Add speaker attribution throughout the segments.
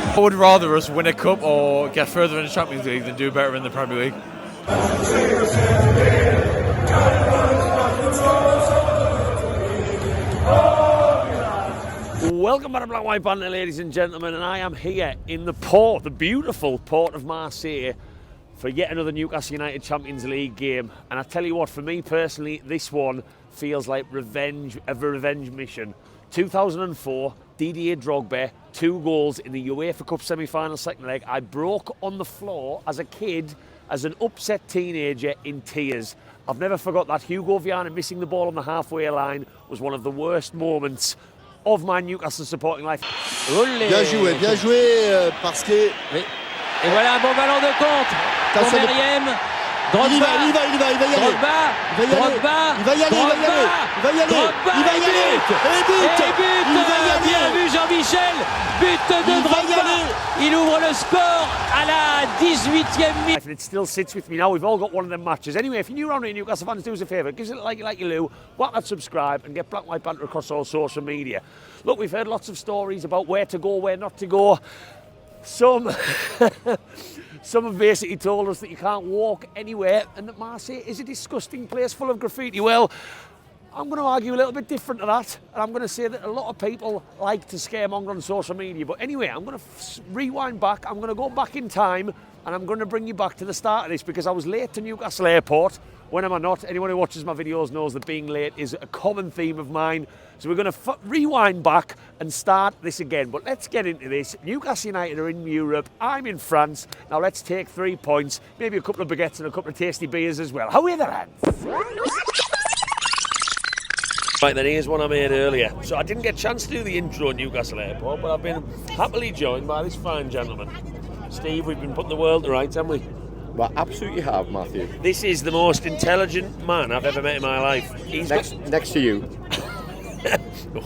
Speaker 1: I would rather us win a cup or get further in the Champions League than do better in the Premier League.
Speaker 2: Welcome back to Black White Banter, ladies and gentlemen, and I am here in the port, the beautiful port of Marseille, for yet another Newcastle United Champions League game. And I tell you what, for me personally, this one feels like a revenge mission. 2004, Didier Drogba, 2 goals in the UEFA Cup semi-final second leg. I broke on the floor as a kid, as an upset teenager, in tears. I've never forgot that. Hugo Viana missing the ball on the halfway line was one of the worst moments of my Newcastle supporting life.
Speaker 3: Bien joué, parce que...
Speaker 4: Et voilà un bon ballon de contre pour Meriem. Drogba,
Speaker 3: il va y aller.
Speaker 4: Bien vu Jean-Michel, but de Drogba. Il ouvre le score à la 18e minute.
Speaker 2: And it still sits with me now. We've all got one of them matches. Anyway, if you're new around here, Newcastle fans, do us a favour. Give us a like you do. Whack that subscribe and get Black White Banter across all social media. Look, we've heard lots of stories about where to go, where not to go. Some have basically told us that you can't walk anywhere and that Marseille is a disgusting place full of graffiti. Well, I'm going to argue a little bit different to that, and I'm going to say that a lot of people like to scaremonger on social media. But anyway, I'm going to rewind back. I'm going to go back in time, and I'm going to bring you back to the start of this because I was late to Newcastle Airport. When am I not? Anyone who watches my videos knows that being late is a common theme of mine. So we're going to rewind back and start this again. But let's get into this. Newcastle United are in Europe. I'm in France. Now let's take 3 points, maybe a couple of baguettes and a couple of tasty beers as well. How are the lads? Right then, here's one I made earlier. So I didn't get a chance to do the intro at Newcastle Airport, but I've been happily joined by this fine gentleman. Steve, we've been putting the world to rights, haven't we?
Speaker 3: Well, absolutely have, Matthew.
Speaker 2: This is the most intelligent man I've ever met in my life. He's
Speaker 3: next to you.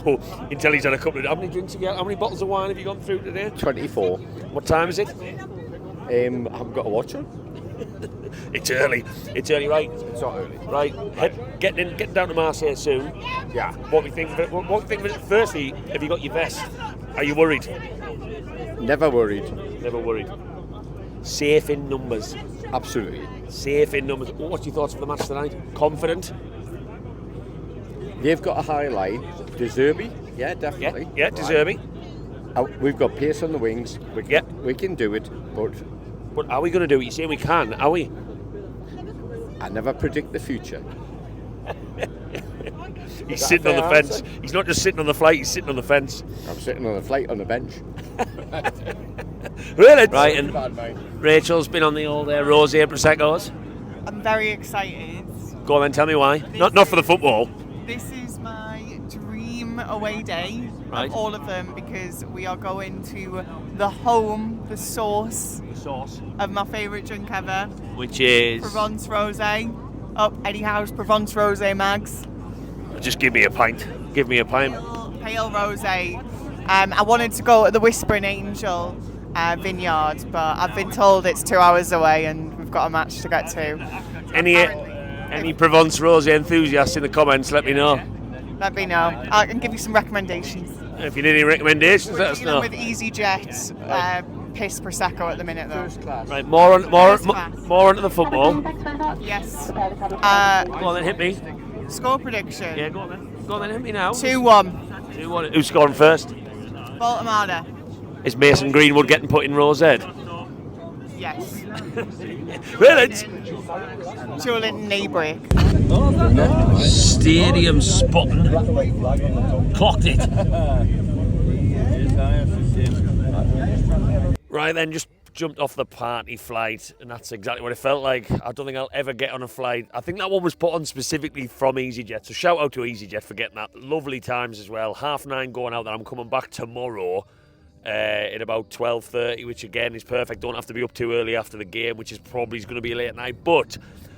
Speaker 2: Oh, you can tell he's had a couple of... How many drinks have you had? How many bottles of wine have you gone through today?
Speaker 3: 24.
Speaker 2: What time is it?
Speaker 3: I haven't got a watch on.
Speaker 2: It's early. It's early, right?
Speaker 3: It's not early.
Speaker 2: Right. Getting down to Marseille soon.
Speaker 3: Yeah.
Speaker 2: What do you think of it? What do you think of it? Firstly, have you got your vest? Are you worried?
Speaker 3: Never worried.
Speaker 2: Never worried. Safe in numbers.
Speaker 3: Absolutely.
Speaker 2: Safe in numbers. What's your thoughts for the match tonight? Confident?
Speaker 3: They've got a high line. De Zerbi, yeah, definitely.
Speaker 2: Yeah, De Zerbi.
Speaker 3: We've got pace on the wings. We can do it, but
Speaker 2: are we going to do it? You say we can, are we?
Speaker 3: I never predict the future.
Speaker 2: He's sitting on the fence. He's not just sitting on the flight, he's sitting on the fence.
Speaker 3: I'm sitting on the flight on the bench.
Speaker 2: Really? Right, and Rachel's been on the old Rosé Prosecco's.
Speaker 5: I'm very excited.
Speaker 2: Go on then, tell me why. Not for the football.
Speaker 5: This is my dream away day of all of them because we are going to the home, the source of my favourite drink ever.
Speaker 2: Which is?
Speaker 5: Provence Rosé. Oh, Eddie Howe's Provence Rosé, Mags.
Speaker 2: Just give me a pint. Give me a pint.
Speaker 5: Pale Rosé. I wanted to go to the Whispering Angel vineyard, but I've been told it's 2 hours away and we've got a match to get to.
Speaker 2: Any Provence Rosé enthusiasts in the comments, let me know.
Speaker 5: Let me know. I can give you some recommendations.
Speaker 2: If you need any recommendations, let us know.
Speaker 5: With EasyJet piss Prosecco at the minute, though.
Speaker 3: First class.
Speaker 2: Right, more onto the football.
Speaker 5: Yes.
Speaker 2: Go on then, hit me.
Speaker 5: Score prediction.
Speaker 2: Yeah, go on then. Go on then, hit me now.
Speaker 5: 2-1.
Speaker 2: 2-1. Who's scoring first?
Speaker 5: Baltimore.
Speaker 2: Is Mason Greenwood getting put in Rosette?
Speaker 5: Yes.
Speaker 2: Really?
Speaker 5: Julian Kneebreak.
Speaker 2: Stadium spotting. Clocked it. Right then, just jumped off the party flight, and that's exactly what it felt like. I don't think I'll ever get on a flight. I think that one was put on specifically from EasyJet, so shout out to EasyJet for getting that. Lovely times as well. 9:30 going out there. I'm coming back tomorrow at about 12:30, which again is perfect. Don't have to be up too early after the game, which is probably going to be late at night. But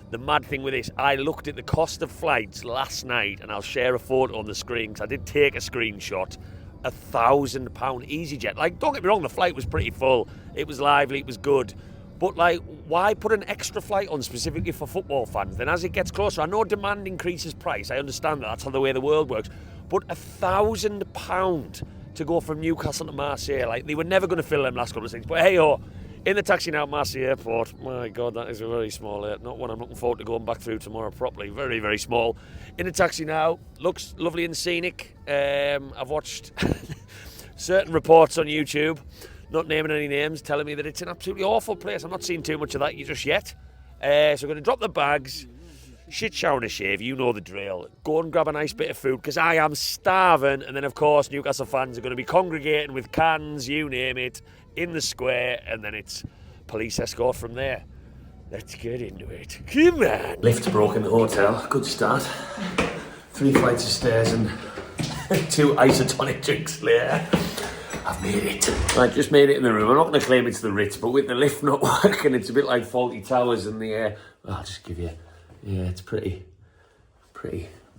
Speaker 2: the mad thing with this, I looked at the cost of flights last night, and I'll share a photo on the screen because I did take a screenshot. £1,000 EasyJet. Like, don't get me wrong, the flight was pretty full. It was lively, it was good. But like, why put an extra flight on specifically for football fans? Then as it gets closer, I know demand increases price. I understand that. That's how the way the world works. But £1,000 to go from Newcastle to Marseille, like they were never going to fill them last couple of things. But hey-ho, in the taxi now at Marseille Airport. My God, that is a very small airport. Not one I'm looking forward to going back through tomorrow properly. Very, very small. In the taxi now. Looks lovely and scenic. I've watched certain reports on YouTube, not naming any names, telling me that it's an absolutely awful place. I'm not seeing too much of that just yet. So we're going to drop the bags, shit, shower and a shave, you know the drill. Go and grab a nice bit of food, because I am starving. And then, of course, Newcastle fans are going to be congregating with cans, you name it, in the square. And then it's police escort from there. Let's get into it. Come on. Lift's broke in the hotel. Good start. 3 flights of stairs and 2 isotonic drinks later. I've made it. I just made it in the room. I'm not going to claim it's the Ritz, but with the lift not working, it's a bit like Faulty Towers in the air. I'll just give you... Yeah, it's pretty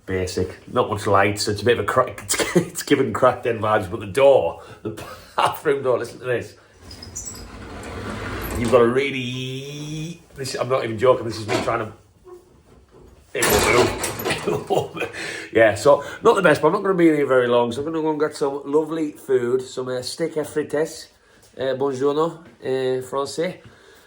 Speaker 2: basic. Not much light, so it's a bit of a crack. It's giving cracked end vibes, but the bathroom door, listen to this. You've got to really... I'm not even joking, this is me trying to... It won't move. Yeah, so not the best, but I'm not going to be in here very long. So I'm going to go and get some lovely food, some steak à frites. Buongiorno, français.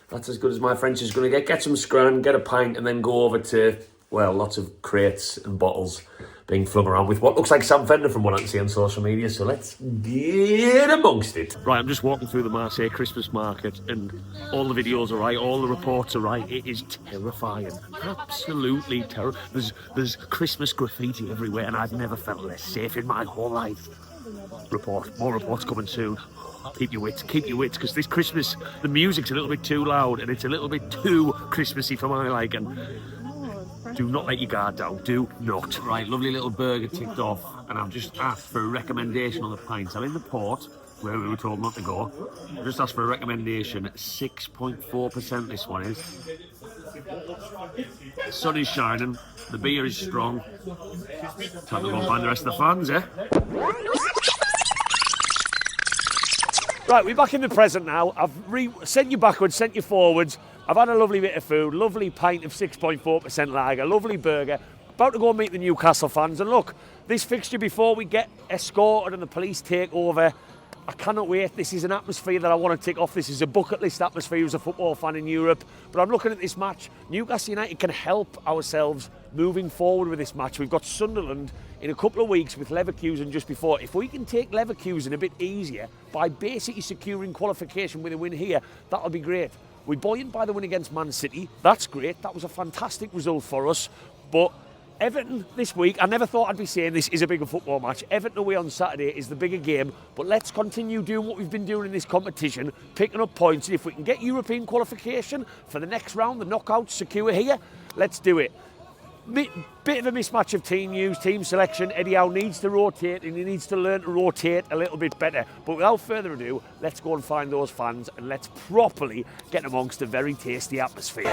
Speaker 2: That's as good as my French is going to get. Get some scran, get a pint, and then go over to, well, lots of crates and bottles being flung around with what looks like Sam Fender from what I can see on social media. So let's get amongst it. Right, I'm just walking through the Marseille Christmas market, and all the videos are right, all the reports are right. It is terrifying, absolutely terrible. There's Christmas graffiti everywhere, and I've never felt less safe in my whole life. More reports coming soon. Keep your wits, because this Christmas, the music's a little bit too loud and it's a little bit too Christmassy for my liking. Do not let your guard down, do not. Right, lovely little burger ticked off, and I've just asked for a recommendation on the pints. I'm in the port, where we were told not to go. I've just asked for a recommendation, 6.4% this one is. The sun is shining, the beer is strong. Time to go and find the rest of the fans, eh? Right, we're back in the present now. I've sent you backwards, sent you forwards. I've had a lovely bit of food, lovely pint of 6.4% lager, lovely burger. About to go and meet the Newcastle fans. And look, this fixture before we get escorted and the police take over, I cannot wait. This is an atmosphere that I want to tick off. This is a bucket list atmosphere as a football fan in Europe. But I'm looking at this match. Newcastle United can help ourselves moving forward with this match. We've got Sunderland in a couple of weeks with Leverkusen just before. If we can take Leverkusen a bit easier by basically securing qualification with a win here, that'll be great. We're buoyant by the win against Man City. That's great. That was a fantastic result for us. But Everton this week, I never thought I'd be saying this is a bigger football match. Everton away on Saturday is the bigger game. But let's continue doing what we've been doing in this competition, picking up points. And if we can get European qualification for the next round, the knockouts secure here, let's do it. Bit of a mismatch of team use, team selection. Eddie Howe needs to rotate, and he needs to learn to rotate a little bit better. But without further ado, let's go and find those fans, and let's properly get amongst a very tasty atmosphere.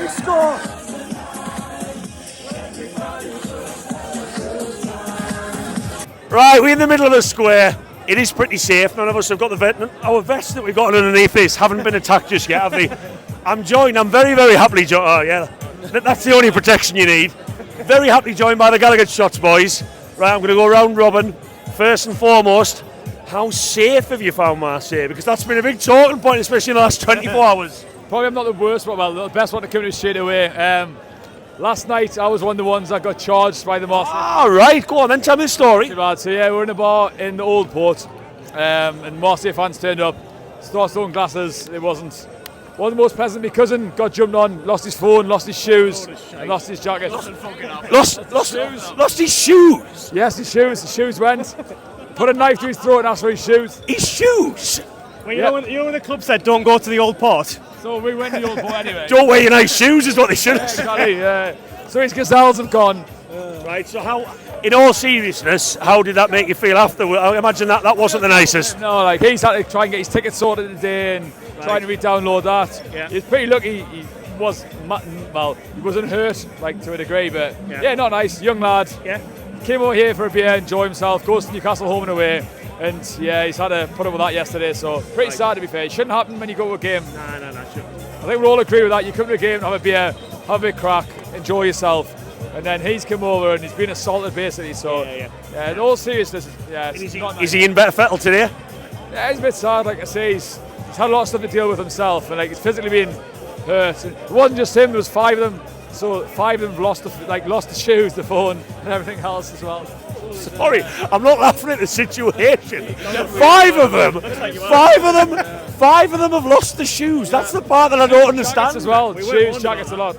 Speaker 2: Score! Right, we're in the middle of the square. It is pretty safe. None of us have got our vests that we've got underneath this haven't been attacked just yet, have they? I'm very, very happily joined. Oh, yeah. That's the only protection you need. Very happily joined by the Gallagher Shots boys. Right, I'm going to go round robin. First and foremost, how safe have you found Marseille? Because that's been a big talking point, especially in the last 24 hours.
Speaker 6: Probably I'm not the worst, but well, the best one to come in straight away. Last night I was one of the ones that got charged by the Marseille.
Speaker 2: All right, go on then, tell me the story.
Speaker 6: So yeah, we're in a bar in the Old Port, and Marseille fans turned up, started throwing glasses. It wasn't the most pleasant. My cousin got jumped on, lost his phone, lost his shoes, and lost his jacket.
Speaker 2: Lost his shoes?
Speaker 6: Yes, his shoes. His shoes went. Put a knife to his throat and asked for his shoes.
Speaker 2: His shoes?
Speaker 7: Well, you know when the club said don't go to the Old Port?
Speaker 6: So we went to the Old Port anyway.
Speaker 2: Don't wear your nice shoes is what they should have
Speaker 6: said. Exactly, so his gazelles have gone.
Speaker 2: Right, so how, in all seriousness, how did that make you feel after? I imagine that wasn't the nicest.
Speaker 6: No, like he's had to try and get his ticket sorted today and trying to re-download that.
Speaker 2: Yeah.
Speaker 6: He's pretty lucky. He wasn't hurt like to a degree, but yeah, not nice. Young lad.
Speaker 2: Yeah.
Speaker 6: Came over here for a beer, enjoy himself. Goes to Newcastle home and away, and yeah, he's had to put up with that yesterday. So pretty sad to be fair. It shouldn't happen when you go to a game.
Speaker 2: No, sure.
Speaker 6: I think we all agree with that. You come to a game, have a beer, have a bit crack, enjoy yourself. And then he's come over and he's been assaulted basically. So, yeah, in all seriousness,
Speaker 2: Is he in better fettle today?
Speaker 6: Yeah, he's a bit sad. Like I say, he's had a lot of stuff to deal with himself, and like he's physically been hurt. And it wasn't just him; there was 5 of them. So 5 of them lost the shoes, the phone, and everything else as well.
Speaker 2: Sorry, I'm not laughing at the situation. 5 of them. 5 of them have lost the shoes. That's the part that I don't understand
Speaker 6: as well. Shoes, jackets, a lot.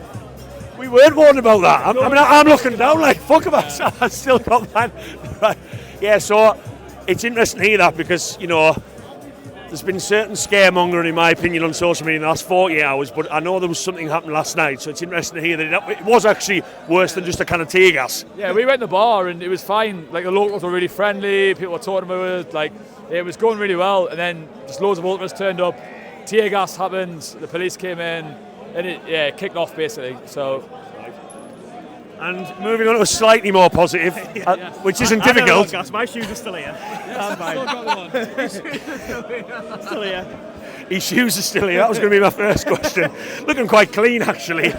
Speaker 2: We weren't warned about that. I'm looking down like, fuck about it. I still got that. Right. Yeah, so it's interesting to hear that because, you know, there's been certain scaremongering, in my opinion, on social media in the last 48 hours, but I know there was something happened last night, so it's interesting to hear that it was actually worse than just a can of tear gas.
Speaker 6: Yeah, we went to the bar and it was fine. Like, the locals were really friendly, people were talking about it, like, it was going really well, and then just loads of ultras turned up, tear gas happened, the police came in, and it kicked off basically. So.
Speaker 2: And moving on to a slightly more positive, which isn't difficult.
Speaker 7: My shoes are still here. Still here.
Speaker 2: His shoes are still here. That was going to be my first question. Looking quite clean, actually.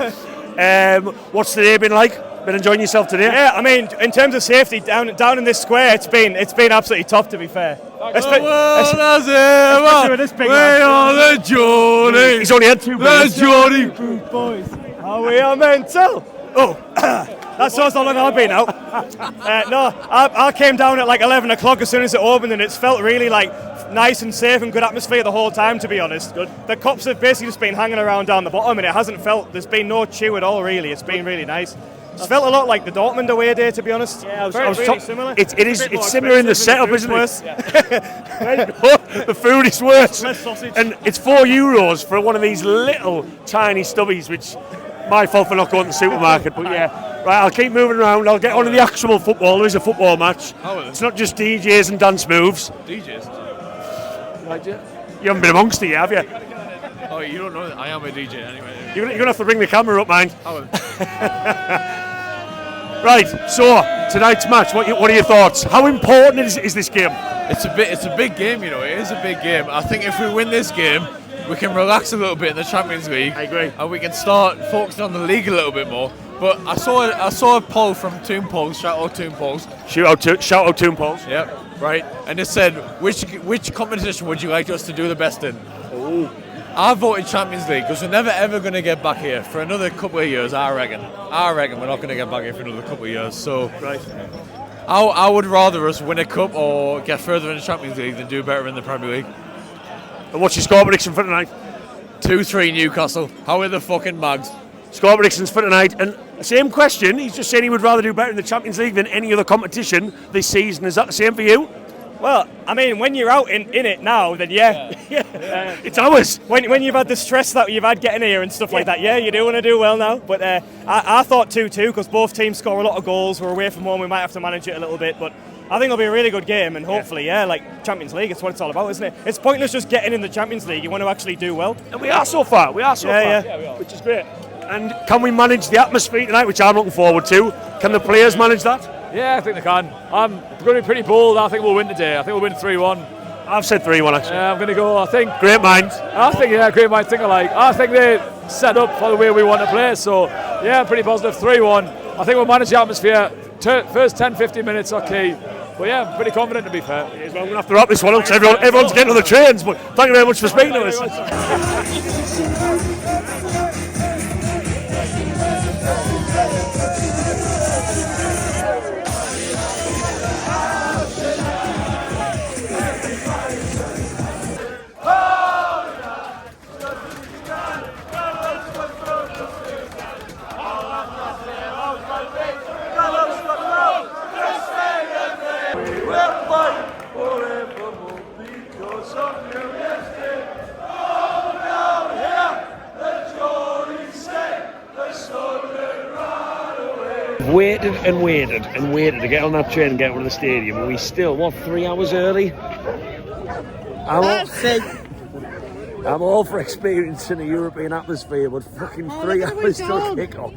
Speaker 2: What's the day been like? Been enjoying yourself today?
Speaker 7: Yeah, I mean, in terms of safety, down in this square, it's been absolutely tough, to be fair. Especially with this big man.
Speaker 1: are the Geordies.
Speaker 2: He's only had 2 beers.
Speaker 1: The Geordies.
Speaker 7: Boys, how we are mental. Oh, that shows how long I've been out. I came down at like 11 o'clock as soon as it opened, and it's felt really like nice and safe and good atmosphere the whole time, to be honest. Good. The cops have basically just been hanging around down the bottom, and it hasn't felt, there's been no chew at all, really. It's been really nice. It's felt a lot like the Dortmund away day, to be honest.
Speaker 2: Yeah,
Speaker 7: I was really similar.
Speaker 2: It's similar in the setup, isn't it? The food is worse.
Speaker 7: Less sausage.
Speaker 2: And it's €4 for one of these little tiny stubbies, which my fault for not going to the supermarket, but yeah. Right, I'll keep moving around. I'll get on to the actual football. There is a football match. It's not just DJs and dance moves.
Speaker 1: DJs?
Speaker 2: Right, you haven't been amongst it yet, have you?
Speaker 1: Oh, you don't know that. I am a DJ anyway.
Speaker 2: You're going to have to bring the camera up, mind. Right, so tonight's match, what are your thoughts? How important is this game?
Speaker 1: It's a big game, you know. It is a big game. I think if we win this game, we can relax a little bit in the Champions League.
Speaker 2: I agree.
Speaker 1: And we can start focusing on the league a little bit more. But I saw a poll from Toon Polls. Shout out Toon Polls.
Speaker 2: Shout out Toon Polls.
Speaker 1: Yep. Right. And it said which competition would you like us to do the best in?
Speaker 2: Oh.
Speaker 1: I voted Champions League because we're never ever going to get back here for another couple of years. I reckon we're not going to get back here for another couple of years. So
Speaker 2: right.
Speaker 1: I would rather us win a cup or get further in the Champions League than do better in the Premier League.
Speaker 2: And what's your score prediction for tonight?
Speaker 1: 2-3 Newcastle. How are the fucking Mags?
Speaker 2: Score predictions for tonight. And same question. He's just saying he would rather do better in the Champions League than any other competition this season. Is that the same for you?
Speaker 7: Well, I mean, when you're out in it now, then yeah.
Speaker 2: It's ours.
Speaker 7: When you've had the stress that you've had getting here and stuff like that, you do want to do well now. But I thought 2-2 because both teams score a lot of goals. We're away from home, we might have to manage it a little bit. But I think it'll be a really good game, and hopefully, like Champions League, it's what it's all about, isn't it? It's pointless just getting in the Champions League. You want to actually do well.
Speaker 2: And we are so far. We are, which is great. And can we manage the atmosphere tonight, which I'm looking forward to? Can the players manage that?
Speaker 6: Yeah, I think they can. I'm going to be pretty bold. I think we'll win today. I think we'll win 3-1.
Speaker 2: I've said 3-1 actually.
Speaker 6: Yeah, I'm going to go. I think
Speaker 2: great minds.
Speaker 6: Great minds think alike. I think they set up for the way we want to play. So yeah, pretty positive. 3-1. I think we'll manage the atmosphere. First 10-15 minutes, okay. But yeah, I'm pretty confident, to be fair.
Speaker 2: Well, we're going to have to wrap this one up because everyone's getting on the trains. But thank you very much for speaking to us. Waited and waited and waited to get on that train and get to the stadium, and we still, 3 hours early? I'm all for experiencing a European atmosphere, but fucking 3 hours till kick-off.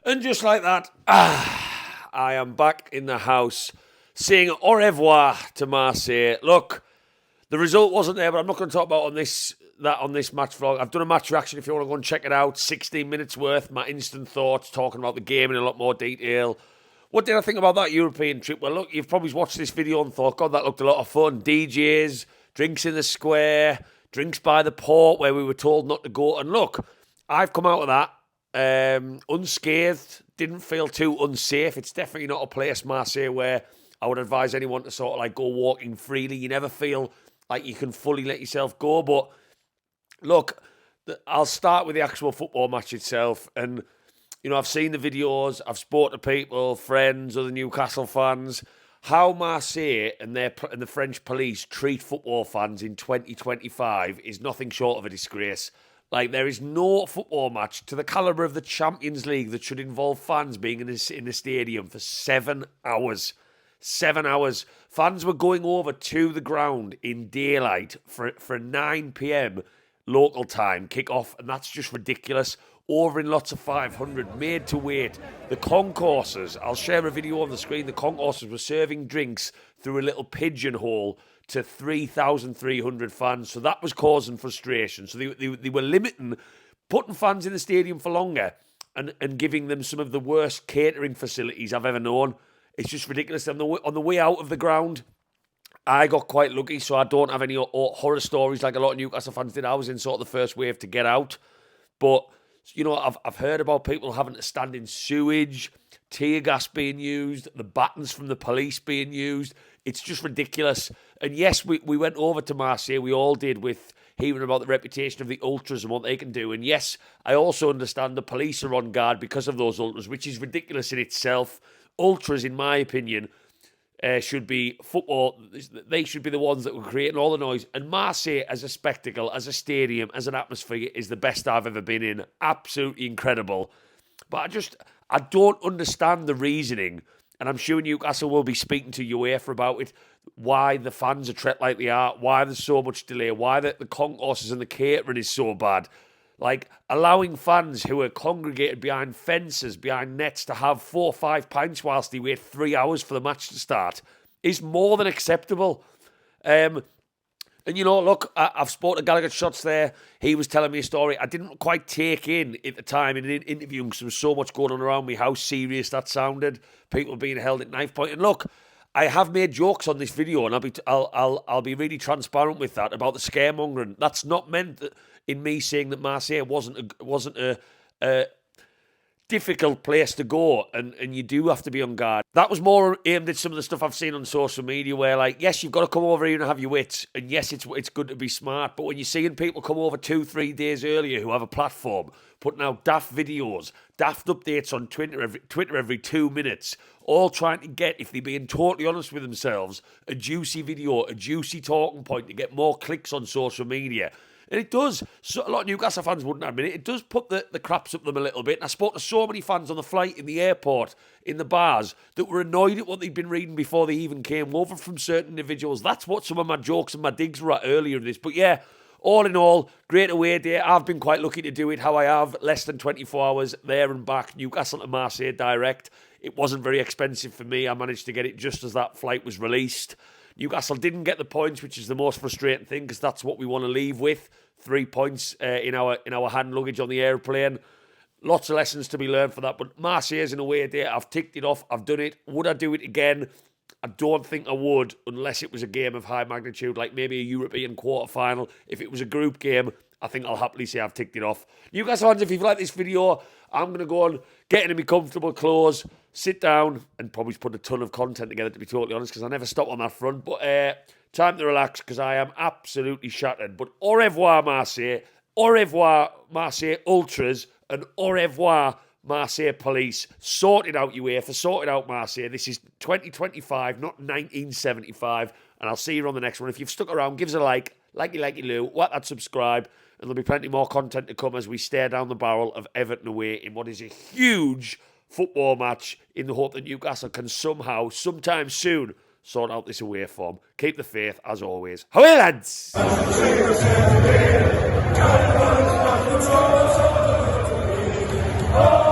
Speaker 2: And just like that, I am back in the house saying au revoir to Marseille. Look, the result wasn't there, but I'm not going to talk about that on this match vlog. I've done a match reaction if you want to go and check it out. 16 minutes worth, my instant thoughts, talking about the game in a lot more detail. What did I think about that European trip? Well, look, you've probably watched this video and thought, God, that looked a lot of fun. DJs, drinks in the square, drinks by the port where we were told not to go. And look, I've come out of that unscathed, didn't feel too unsafe. It's definitely not a place, Marseille, where I would advise anyone to sort of like go walking freely. You never feel like you can fully let yourself go. But look, I'll start with the actual football match itself. And, you know, I've seen the videos, I've spoken to people, friends, other Newcastle fans. How Marseille and the French police treat football fans in 2025 is nothing short of a disgrace. Like, there is no football match to the calibre of the Champions League that should involve fans being in the stadium for 7 hours. 7 hours. Fans were going over to the ground in daylight for 9 p.m. local time kick-off, and that's just ridiculous. Over in lots of 500, made to wait. The concourses, I'll share a video on the screen, the concourses were serving drinks through a little pigeonhole to 3,300 fans, so that was causing frustration. So they were limiting, putting fans in the stadium for longer and giving them some of the worst catering facilities I've ever known. It's just ridiculous. On the way out of the ground, I got quite lucky, so I don't have any horror stories like a lot of Newcastle fans did. I was in sort of the first wave to get out. But, you know, I've heard about people having to stand in sewage, tear gas being used, the batons from the police being used. It's just ridiculous. And yes, we went over to Marseille. We all did, with hearing about the reputation of the ultras and what they can do. And yes, I also understand the police are on guard because of those ultras, which is ridiculous in itself. Ultras, in my opinion, should be football. They should be the ones that were creating all the noise. And Marseille, as a spectacle, as a stadium, as an atmosphere, is the best I've ever been in. Absolutely incredible. But I don't understand the reasoning. And I'm sure Newcastle will be speaking to UEFA about it, why the fans are treated like they are, why there's so much delay, why the concourses and the catering is so bad. Like, allowing fans who are congregated behind fences, behind nets, to have 4 or 5 pints whilst they wait 3 hours for the match to start is more than acceptable. And, you know, look, I've spoken to Gallagher Shots there. He was telling me a story I didn't quite take in at the time in an interview because there was so much going on around me, how serious that sounded, people being held at knife point. And look, I have made jokes on this video, and I'll be really transparent with that about the scaremongering. That's not meant in me saying that Marseille wasn't a difficult place to go, and you do have to be on guard. That was more aimed at some of the stuff I've seen on social media where, like, yes, you've got to come over here and have your wits, and yes, it's good to be smart, but when you're seeing people come over 2-3 days earlier who have a platform, putting out daft videos, daft updates on Twitter every 2 minutes, all trying to get, if they're being totally honest with themselves, a juicy video, a juicy talking point to get more clicks on social media. And it does. So a lot of Newcastle fans wouldn't admit it. It does put the craps up them a little bit. And I spoke to so many fans on the flight, in the airport, in the bars, that were annoyed at what they'd been reading before they even came over from certain individuals. That's what some of my jokes and my digs were at earlier in this. But yeah, all in all, great away day. I've been quite lucky to do it how I have. Less than 24 hours there and back. Newcastle to Marseille direct. It wasn't very expensive for me. I managed to get it just as that flight was released. Newcastle didn't get the points, which is the most frustrating thing, because that's what we want to leave with. 3 points in our hand luggage on the airplane. Lots of lessons to be learned for that. But Marseille is an away day. I've ticked it off. I've done it. Would I do it again? I don't think I would unless it was a game of high magnitude, like maybe a European quarter-final. If it was a group game, I think I'll happily say I've ticked it off. Newcastle fans, if you've liked this video, I'm going to go on, get into my comfortable clothes, sit down, and probably put a ton of content together, to be totally honest, because I never stop on that front. But time to relax, because I am absolutely shattered. But au revoir, Marseille. Au revoir, Marseille Ultras. And au revoir, Marseille Police. Sort it out, UEFA. Sort it out, Marseille. This is 2025, not 1975. And I'll see you on the next one. If you've stuck around, give us a like. Likey Lou. Whack that subscribe. And there'll be plenty more content to come as we stare down the barrel of Everton away in what is a huge football match, in the hope that Newcastle can somehow, sometime soon, sort out this away form. Keep the faith, as always. Away, lads!
Speaker 8: Oh!